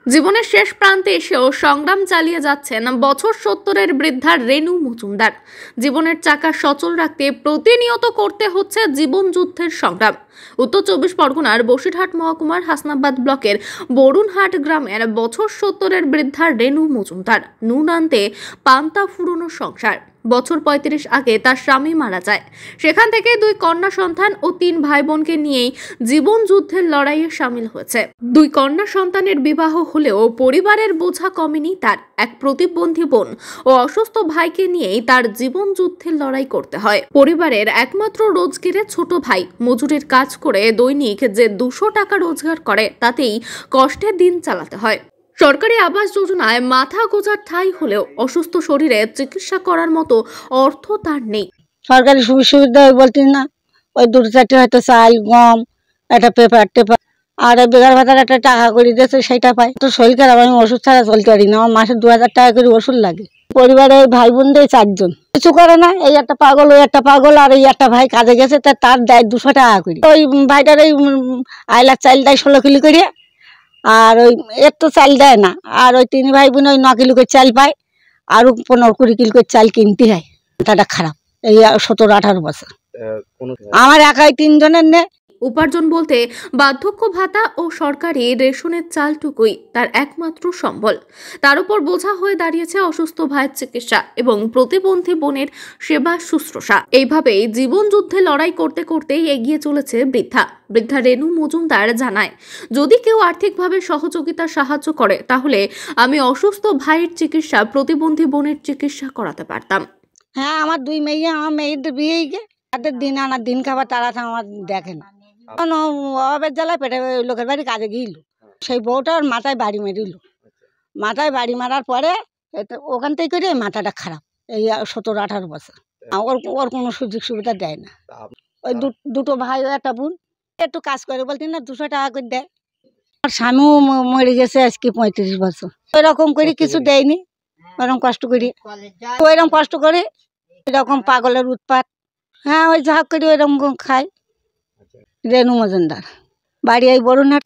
জীবনের শেষ প্রান্তে এসেও সংগ্রাম চালিয়ে যাচ্ছেন বছর ৭০-এর বৃদ্ধা রেনু মজুমদার। জীবনের চাকা সচল রাখতে প্রতিনিয়ত করতে হচ্ছে জীবন যুদ্ধের সংগ্রাম। উত্তর ২৪ পরগনার বসিরহাট মহকুমার হাসনাবাদ ব্লকের বরুণহাট গ্রামের বছর ৭০-এর বৃদ্ধা রেনু মজুমদার নুন আনতে পান্তা ফুরোনো সংসার। বছর ৩৫ আগে তার স্বামী মারা যায়। সেখান থেকে ২ কন্যা সন্তান ও ৩ ভাই বোনকে নিয়েই জীবন যুদ্ধের লড়াইয়ে সামিল হয়েছে। ২ কন্যা সন্তানের বিবাহ হলেও পরিবারের বোঝা কমেনি তার। এক প্রতিবন্ধী বোন ও অসুস্থ ভাইকে নিয়েই তার জীবন যুদ্ধের লড়াই করতে হয়। পরিবারের একমাত্র রোজগারে ছোট ভাই মজুরির কাজ করে দৈনিক যে ২০০ টাকা রোজগার করে তাতেই কষ্টে দিন চালাতে হয়। সরকারি আবাস যোজনায় মাথা গোঁজার ঠাঁই হলেও অসুস্থ শরীরে চিকিৎসা করার মতো অর্থ তার নেই। সরকারি সুবিধা বলতে না, ওই ২-৪টে হয়তো চাল গম একটা পেপার টেপার আর বেকার ভাতার একটা টাকা করে দিয়েছে, সেইটা পাই। তো শরীর খারাপ, আমি ওষুধ ছাড়া চলতে পারি না। আমার মাসে ২০০০ টাকা করে ওষুধ লাগে। পরিবারে ভাই বোনদের ৪ জন, কিছু করে না। এই একটা পাগল, ওই একটা পাগল, আর এই একটা ভাই কাজে গেছে, তার দেয় ২০০ টাকা করে। ওই ভাইটার ওই আইলার চাল দেয় ১৬ কিলো করে, আর ওই এর তো চাল দেয় না। আর ওই ৩ ভাই বোন ওই ৯ কিলো করে চাল পায়, আরো ১৫-২০ কিলো করে চাল কিনতে হয়। এটা খারাপ। এই ১৭-১৮ বছর আমার একাই ৩ জনের নেই। উপার্জন বলতে বার্ধক্য ভাতা ও সরকারি রেশনের চালটুকুই তার একমাত্র সম্বল। তার উপর বোঝা হয়ে দাঁড়িয়েছে অসুস্থ ভাইয়ের চিকিৎসা এবং প্রতিবন্ধী বোনের সেবা শুশ্রূষা। এইভাবেই জীবন যুদ্ধে লড়াই করতে করতেই এগিয়ে চলেছে বৃদ্ধা রেনু মজুমদার জানায়, যদি কেউ আর্থিকভাবে সহযোগিতা সাহায্য করে তাহলে আমি অসুস্থ ভাইয়ের চিকিৎসা, প্রতিবন্ধী বোনের চিকিৎসা করাতে পারতাম। হ্যাঁ, আমার ২ মেয়ে, আমার মেয়েদের বিয়েই গে তাদের দিন আনা দিন খাবার তারা আমার দেখে না। অভাবের জ্বালায় পেটে লোকের বাড়ি কাজে গিয়েছিল, সেই বউটা ওর মাথায় বাড়ি মেরিল। মাথায় বাড়ি মারার পরে ওখান থেকে করে মাথাটা খারাপ। এই ১৭-১৮ বছর ওর কোনো সুযোগ সুবিধা দেয় না। ওই দুটো ভাই ও একটা বোন একটু কাজ করে বলতে না ২০০ টাকা করে দেয়। আমার স্বামীও মরে গেছে আজকে ৩৫ বছর। ওইরকম করে কিছু দেয়নি, ওরকম কষ্ট করি, ওইরকম কষ্ট করে, এরকম পাগলের উৎপাত। হ্যাঁ, ওই যা করি ওইরকম খাই। রেনু মজুমদার, বাড়ি এই বরুণহাট।